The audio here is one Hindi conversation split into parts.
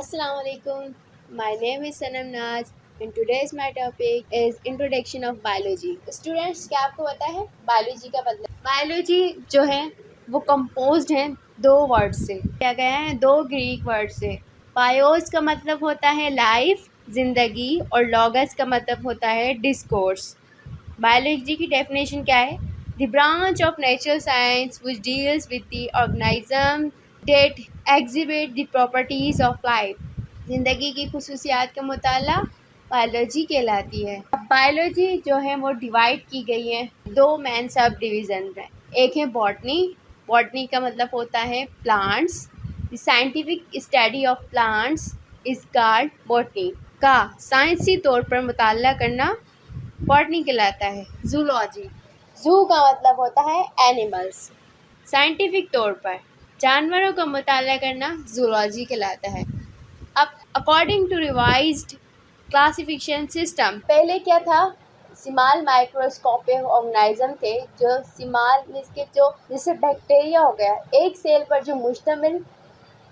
Assalamu alaikum. My name is Sanam Naz and today's my topic is introduction of biology. Students, क्या आपको पता है बायोलॉजी का मतलब? बायोलॉजी जो है वो कंपोज्ड है दो वर्ड से, क्या गया है, दो ग्रीक वर्ड से। बायोस का मतलब होता है लाइफ, जिंदगी, और लॉगस का मतलब होता है डिस्कोर्स। बायोलॉजी की डेफिनेशन क्या है? The branch of natural science which deals with the organism that exhibit the properties of life. ज़िंदगी की खुसूसियात का मुताला बायोलॉजी कहलाती है। अब बायोलॉजी जो है वो डिवाइड की गई है दो मेन सब डिवीज़न में। एक है बॉटनी। बॉटनी का मतलब होता है plants. The scientific study of plants is called botany. का साइंसी तौर पर मुताला करना बॉटनी कहलाता है। जूलॉजी, जू का मतलब होता है एनिमल्स। साइंटिफिक तौर पर जानवरों का मुताला करना जूलॉजी कहलाता है। अब according to revised classification system, पहले क्या था, सिमाल माइक्रोस्कोपिक ऑर्गेनिज्म थे। जो सिमाल मीन्स के जो जैसे बैक्टीरिया हो गया, एक सेल पर जो मुश्तमिल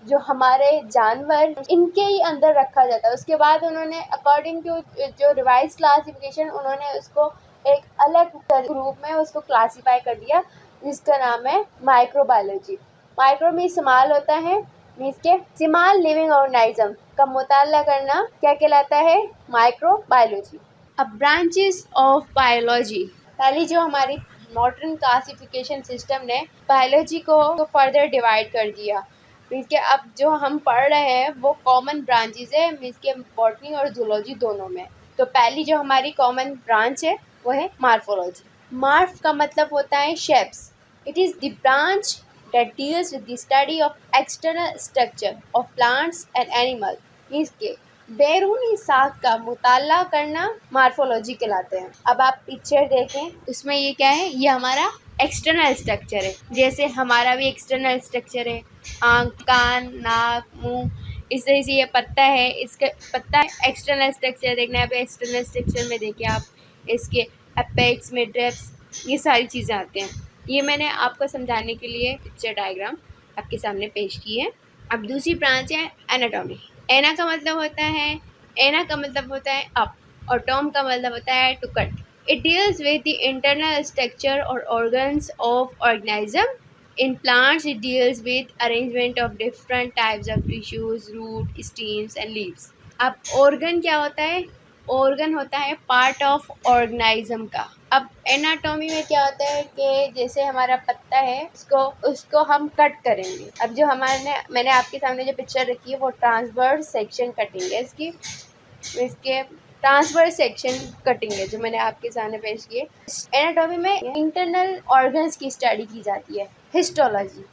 जो हमारे जानवर इनके ही अंदर रखा जाता है। उसके बाद उन्होंने अकॉर्डिंग टू जो रिवाइज क्लासिफिकेशन उन्होंने उसको एक अलग ग्रुप में उसको क्लासीफाई कर दिया, जिसका नाम है माइक्रोबायोलॉजी। माइक्रो में इस्तेमाल होता है मीन्स के स्मॉल लिविंग ऑर्गेनिज्म का मुताला करना क्या कहलाता है? माइक्रोबायोलॉजी। अब ब्रांचेस ऑफ बायोलॉजी, पहली जो हमारी मॉडर्न क्लासिफिकेशन सिस्टम ने बायोलॉजी को फर्दर डिवाइड कर दिया। मीन्स के अब जो हम पढ़ रहे हैं वो कॉमन ब्रांचेस है, मीन्स के बॉटनी और जूलॉजी दोनों में। तो पहली जो हमारी कॉमन ब्रांच है वो है मार्फोलॉजी। मार्फ का मतलब होता है shapes. It is the branch that deals with the study of external structure of plants and animal। Means के बैरूनी साख का मुताला करना मार्फोलॉजी कहलाते हैं। अब आप पिक्चर देखें, उसमें ये क्या है, ये हमारा एक्सटर्नल स्ट्रक्चर है। जैसे हमारा भी एक्सटर्नल स्ट्रक्चर है, आँख, कान, नाक, मुंह, इस तरह से ये पत्ता है, इसका पत्ता एक्सटर्नल स्ट्रक्चर देखना है। अब एक्सटर्नल स्ट्रक्चर में देखिए आप, इसके अपेक्स, मिडरेप्स, ये सारी चीज़ें आते हैं। ये मैंने आपको समझाने के लिए पिक्चर डायग्राम आपके सामने पेश की है। अब दूसरी ब्रांच है एनाटॉमी। एना का मतलब होता है, एना का मतलब होता है अप, और टॉम का मतलब होता है to cut. It deals with the internal structure और organs of organism. In plants it deals with arrangement of different types of tissues, root, stems and leaves. अब ऑर्गन क्या होता है? ऑर्गन होता है पार्ट ऑफ ऑर्गेनिज्म का। अब एनाटॉमी में क्या होता है कि जैसे हमारा पत्ता है, उसको हम कट करेंगे। अब जो मैंने आपके सामने जो पिक्चर रखी है वो ट्रांसवर्स सेक्शन कटिंग है। इसके ट्रांसवर्स सेक्शन कटिंग है जो मैंने आपके सामने पेश की है। एनाटॉमी में इंटरनल ऑर्गन्स की स्टडी की जाती है। हिस्टोलॉजी,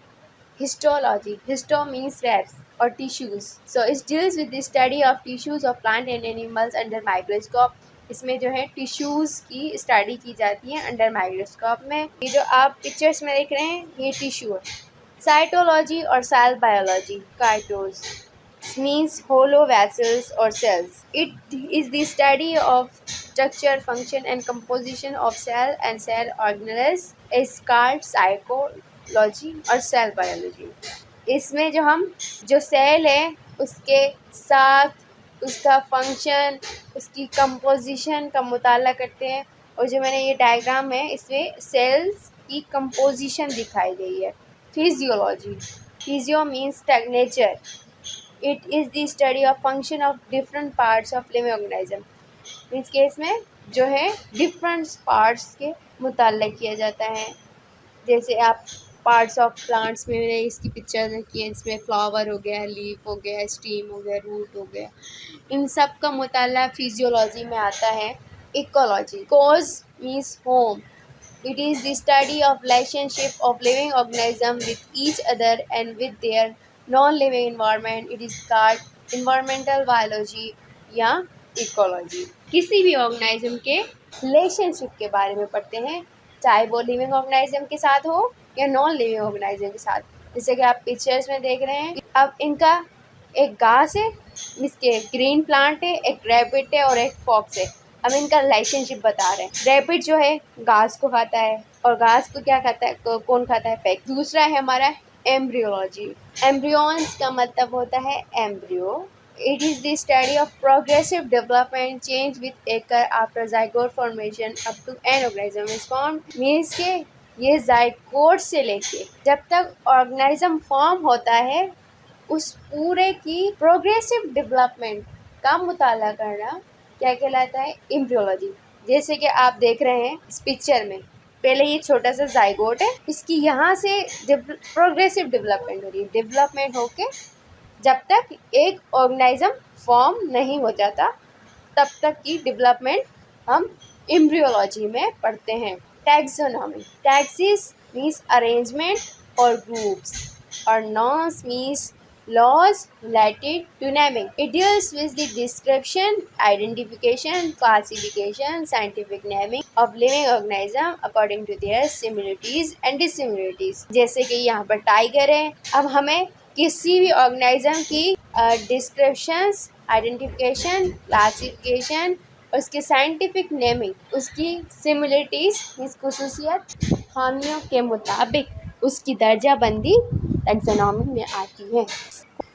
हिस्टो मीन्स रेप्स और tissues. So it deals with the study of tissues of plant and animals under microscope. इसमें जो है टिश्यूज की स्टडी की जाती है अंडर माइक्रोस्कोप में। ये जो आप पिक्चर्स में देख रहे हैं ये टिश्यू है। साइटोलॉजी और सेल बायोलॉजी, काइटोज means hollow vessels or cells. It is the study of structure, function and composition of cell and cell organelles is called psychology और cell biology। इसमें जो सेल है उसके साथ उसका फंक्शन, उसकी कंपोजिशन का मुताला करते हैं। और जो मैंने ये डायग्राम है इसमें सेल्स की कंपोजिशन दिखाई गई है। Physiology, physio means nature. It is the study of function of different parts of living organism. Means case में जो है डिफरेंट पार्ट्स के मुताल्ला किया जाता है। जैसे आप पार्ट्स ऑफ प्लांट्स में मैंने इसकी पिक्चर रखी है, इसमें फ्लावर हो गया, लीफ हो गया, स्टीम हो गया, रूट हो गया, इन सब का मुताल्ला फिजियोलॉजी में आता है। इकोलॉजी, कोज means home. It is the study of relationship of living organism with each other and with their non living environment. It is called environmental biology या इकोलॉजी। किसी भी ऑर्गेनिज्म के रिलेशनशिप के बारे में पढ़ते हैं, चाहे वो लिविंग ऑर्गेनिज्म के साथ हो या नॉन लिविंग ऑर्गेनिज्म के साथ। जैसे कि आप पिक्चर्स में देख रहे हैं, अब इनका एक घास है, इसके ग्रीन प्लांट है, एक रैबिट है और एक फॉक्स है। अब इनका रिलेशनशिप बता रहे हैं। रैबिट जो है घास को खाता है और घास को क्या खाता है, कौन खाता है? पैक। दूसरा है हमारा एम्ब्रियोलॉजी। एम्ब्रियॉन्स का मतलब होता है embryo. It is the study of progressive development change with occur after zygote formation up to an organism is formed. Means के ये zygote से लेके जब तक organism form होता है उस पूरे की प्रोग्रेसिव डेवलपमेंट का मुताला करना क्या कहलाता है? एम्ब्रियोलॉजी। जैसे कि आप देख रहे हैं इस पिक्चर में, पहले ये छोटा सा जाइगोट है, इसकी यहाँ से प्रोग्रेसिव डेवलपमेंट हो रही है। डेवलपमेंट होके जब तक एक ऑर्गेनिज्म फॉर्म नहीं हो जाता तब तक की डेवलपमेंट हम एम्ब्रियोलॉजी में पढ़ते हैं। टैक्सोनॉमी, टैक्सिस मीन्स अरेंजमेंट और ग्रुप्स, और norms means laws related to naming. It deals with the description, identification, classification, scientific naming of living organism according to their similarities and dissimilarities. जैसे कि यहाँ पर टाइगर है, अब हमें किसी भी ऑर्गेनिज्म की डिस्क्रिप्शंस, आइडेंटिफिकेशन, क्लासिफिकेशन और उसके साइंटिफिक नेमिंग, उसकी सिमिलरिटीज, खुसूसियत, खामियों के मुताबिक उसकी दर्जाबंदी टैक्सोनॉमी में आती है।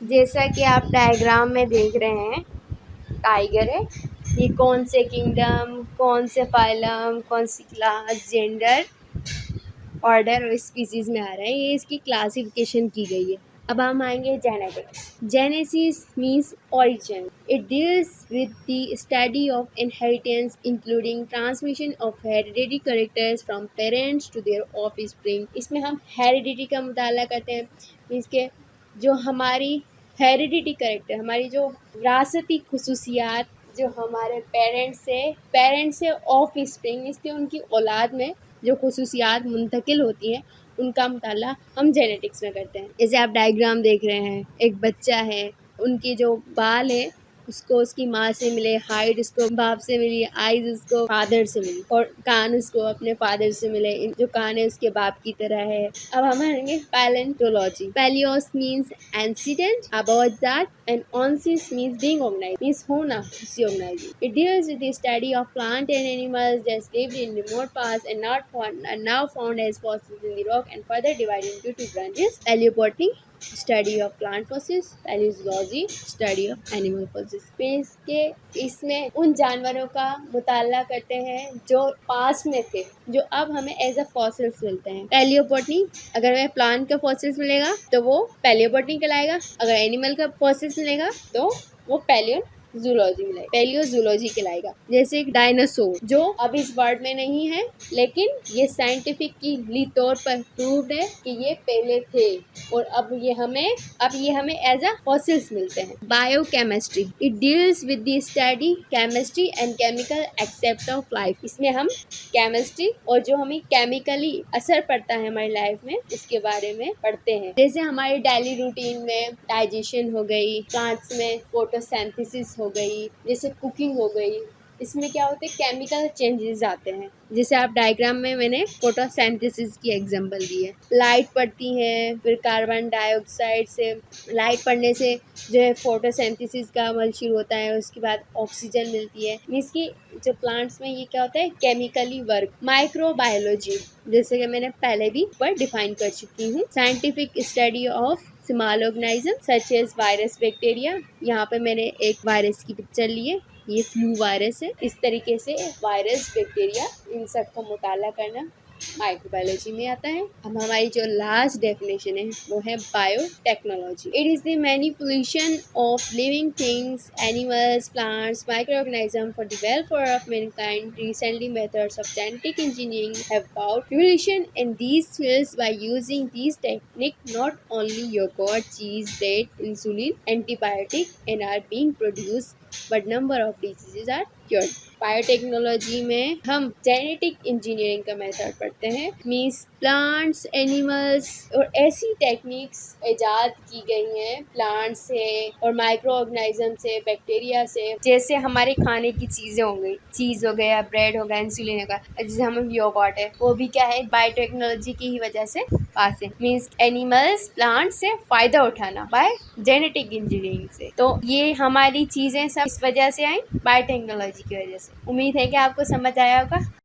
जैसा कि आप डायग्राम में देख रहे हैं, टाइगर है, ये कौन से किंगडम, कौन से फाइलम, कौन सी क्लास, जेंडर, ऑर्डर और स्पीसीज में आ रहा है, ये इसकी क्लासिफिकेशन की गई है। अब हम आएंगे genetics. Genesis means origin. It deals with the study of inheritance including transmission of hereditary characters from parents to their offspring. इसमें हम हेरिडिटी का मुताला करते हैं, मीन्स के जो हमारी हेरिडिटी कैरेक्टर, हमारी जो विरासती खुसूसियात जो हमारे पेरेंट्स से ऑफ स्प्रिंग, इसके उनकी औलाद में जो खुसूसियात मुंतकिल होती हैं उनका मुताला हम जेनेटिक्स में करते हैं। जैसे आप डायग्राम देख रहे हैं, एक बच्चा है, उनकी जो बाल है उसको उसकी माँ से मिले, हाइट उसको बाप से मिली, आईज उसको फादर से मिली, और कान उसको अपने फादर से मिले, जो कान है उसके बाप की तरह है। अब हम आएंगे पैलेंटोलॉजी। पैलियोस means ancient, about that, and ऑनसिस मीन्स बीइंग ऑर्गेनाइज्ड, मीन्स होना, किसी organising. It deals with the study of plant and animals that lived in remote past and now found as fossils in the rock and further divided into two branches: Paleobotany, study of plant fossils, palaeology, study of animal fossils. Means के इसमें उन जानवरों का मुताला करते हैं जो पास्ट में थे, जो अब हमें एज अ फॉसिल्स मिलते हैं। पैलियोबॉटनी, अगर हमें प्लांट का फॉसिल्स मिलेगा तो वो पैलियोबॉटनी कहलाएगा, अगर एनिमल का फॉसिल्स मिलेगा तो वो पैलियोजूलॉजी कहलाएगा। जैसे एक डायनासोर जो अब इस वर्ल्ड में नहीं है, लेकिन ये साइंटिफिकली तौर पर प्रूव्ड है कि ये पहले थे और अब ये हमें एज अ फॉसिल्स मिलते हैं। Biochemistry, it deals with the study chemistry and chemical except of life. इसमें हम केमिस्ट्री और जो हमें केमिकली असर पड़ता है हमारी लाइफ में, इसके बारे में पढ़ते हैं। जैसे हमारे डेली रूटीन में डाइजेशन हो गई, प्लांट्स में फोटोसिंथेसिस हो गई, जैसे कुकिंग हो गई, इसमें क्या होते हैं, केमिकल चेंजेस आते हैं। जैसे आप डायग्राम में मैंने फोटोसिंथेसिस की एग्जांपल दी है। लाइट पड़ती है, फिर कार्बन डाइऑक्साइड से, लाइट पड़ने से जो है फोटोसिंथेसिस का अमल शुरू होता है, उसके बाद ऑक्सीजन मिलती है। मीन्स की जो प्लांट्स में ये क्या होता है, केमिकली वर्क। माइक्रोबायोलॉजी, जैसे कि मैंने पहले भी पर डिफाइन कर चुकी हूँ। Scientific study of small organism such as virus, bacteria. यहाँ पे मैंने एक वायरस की पिक्चर ली है, ये फ्लू वायरस है। इस तरीके से वायरस, बैक्टीरिया, इन सब का मुताला करना माइक्रोबायोलॉजी में आता है। अब हमारी जो लास्ट डेफिनेशन है वो है biotechnology. It is the manipulation of living things, animals, plants, microorganism for the welfare of Mankind. Recently methods of genetic engineering have brought revolution in these fields by using these techniques. Not only yogurt, cheese, bread, insulin, antibiotic and are being produced, but number of diseases are cured. Biotechnology में हम जेनेटिक इंजीनियरिंग का मेथड पढ़ते हैं। मीन्स प्लांट्स, एनिमल्स और ऐसी टेक्निक्स इजाद की गई हैं प्लांट से और माइक्रो ऑर्गेनिज्म से, बैक्टीरिया से। जैसे हमारे खाने की चीज़ें हो गई, चीज़ हो गया, ब्रेड हो गया, इंसुलिन होगा, जैसे हम योगर्ट है, वो भी क्या है, बायोटेक्नोलॉजी की ही वजह से पास है। मीन्स एनिमल्स, प्लांट से फ़ायदा उठाना बाय जेनेटिक इंजीनियरिंग से। तो ये हमारी चीज़ें सब इस वजह से आई, बायोटेक्नोलॉजी की वजह से। उम्मीद है कि आपको समझ आया होगा।